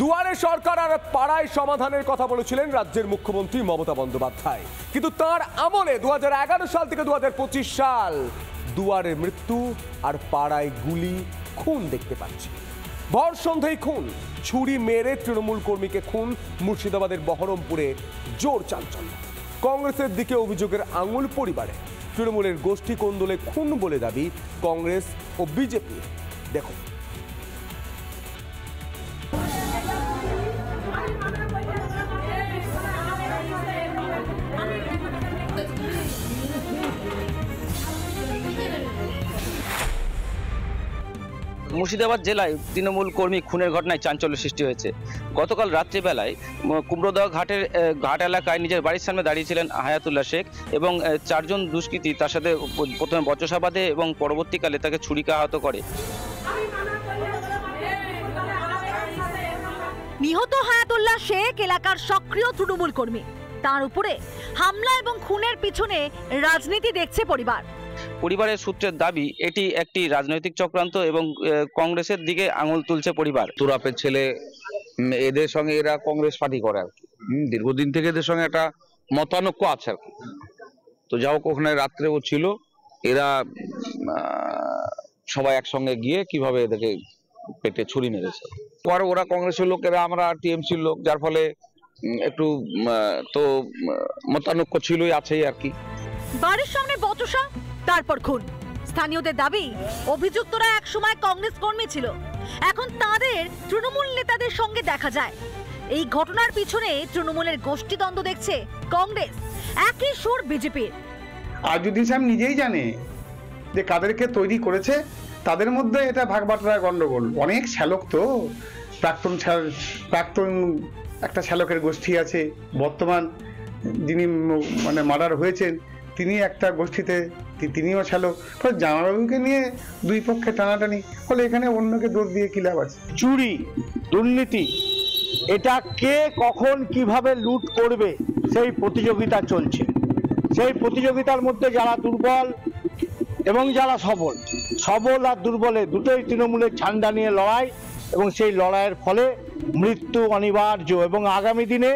দুয়ারে সরকার আর পাড়ায় সমাধানের কথা বলেছিলেন রাজ্যের মুখ্যমন্ত্রী মমতা বন্দ্যোপাধ্যায়, কিন্তু তার আমলে 2011 সাল থেকে 2025 সাল দুয়ারে মৃত্যু আর পাড়ায় গুলি, খুন দেখতে পাচ্ছি। ভর সন্ধ্যায় খুন, ছুরি মেরে তৃণমূল কর্মীকে খুন মুর্শিদাবাদের বহরমপুরে জোর চাঞ্চল্য। কংগ্রেসের দিকে অভিযোগের আঙুল পরিবারে, তৃণমূলের গোষ্ঠী কোন্দলে খুন বলে দাবি কংগ্রেস ও বিজেপি। দেখুন, মুর্শিদাবাদ জেলায় তৃণমূল কর্মী খুনের ঘটনায় চাঞ্চল্য সৃষ্টি হয়েছে। গতকাল রাত্রিবেলায় কুমড়োদহ ঘাট এলাকায় নিজের বাড়ির সামনে দাঁড়িয়েছিলেন হায়াতুল্লাহ শেখ এবং চারজন দুষ্কৃতী তার সাথে প্রথমে বচসা বাঁধে এবং পরবর্তীকালে তাকে ছুরিকাহত করে। নিহত হায়াতুল্লাহ শেখ এলাকার সক্রিয় তৃণমূল কর্মী। তার উপরে হামলা এবং খুনের পিছনে রাজনীতি দেখছে পরিবার। পরিবারের সূত্রের দাবি এটি একটি রাজনৈতিক চক্রান্ত এবং কংগ্রেসের দিকে আঙুল তুলছে পরিবার। তুরাপের ছেলে, এদের সঙ্গে এরা কংগ্রেস পার্টি করে আর কি, দীর্ঘদিন থেকে এদের সঙ্গে একটা মতানৈক্য আছে আর কি। তো যা হোক, ওখানে রাত্রে ও ছিল, এরা সবাই একসঙ্গে গিয়ে কিভাবে এদেরকে পেটে ছুরি মেরেছে। পরে ওরা কংগ্রেসের লোক, এরা আমরা টিএমসির লোক, যার ফলে একটু তো মতানৈক্য ছিলই, আছেই আর কি। বাড়ির সামনে বচসা, তারপর খুন। স্থানীয়দের দাবি অভিযুক্তরা একসময় কংগ্রেস কর্মী ছিল, এখন তাদের তৃণমূল নেতাদের সঙ্গে দেখা যায়। এই ঘটনার পিছনে তৃণমূলের গোষ্ঠীদ্বন্দ্ব দেখছে কংগ্রেস, একই সুর বিজেপির। আজুদ্দিন সাহেব নিজেই জানে যে কাদেরকে তৈরি করেছে, তাদের মধ্যে এটা ভাগবাটোয়ার গন্ডগোল। অনেক শ্যালক তো, প্রাক্তন একটা শ্যালকের গোষ্ঠী আছে, বর্তমান যিনি মানে মার্ডার হয়েছেন তিনি একটা গোষ্ঠীতে, তিনিও শ্যালক। ফলে জামাইবাবুকে নিয়ে দুই পক্ষে টানাটানি ফলে এখানে অন্যকে দোষ দিয়ে কি লাভ আছে? চুরি, দুর্নীতি, এটা কে কখন কিভাবে লুট করবে সেই প্রতিযোগিতা চলছে। সেই প্রতিযোগিতার মধ্যে যারা দুর্বল এবং যারা সবল আর দুর্বলে দুটোই তৃণমূলের ঝান্ডা নিয়ে লড়াই, এবং সেই লড়াইয়ের ফলে মৃত্যু অনিবার্য এবং আগামী দিনে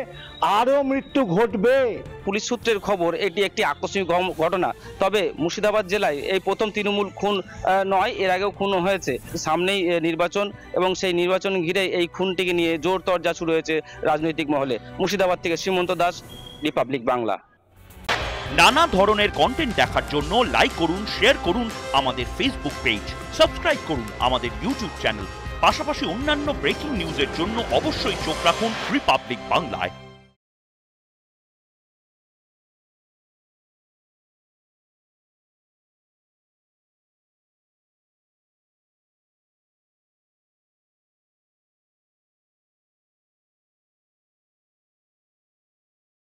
আরও মৃত্যু ঘটবে। পুলিশ সূত্রের খবর এটি একটি আকস্মিক ঘটনা। তবে মুর্শিদাবাদ জেলায় এই প্রথম তৃণমূল খুন নয়, এর আগেও খুন হয়েছে। সামনেই নির্বাচন এবং সেই নির্বাচন ঘিরে এই খুনটিকে নিয়ে জোর তরজা শুরু হয়েছে রাজনৈতিক মহলে। মুর্শিদাবাদ থেকে সীমন্ত দাস, রিপাবলিক বাংলা। নানা ধরনের কন্টেন্ট দেখার জন্য লাইক করুন, শেয়ার করুন আমাদের ফেসবুক পেজ, সাবস্ক্রাইব করুন আমাদের ইউটিউব চ্যানেল। পাশাপাশি অন্যান্য ব্রেকিং নিউজের জন্য অবশ্যই চোখ রাখুন রিপাবলিক বাংলায়।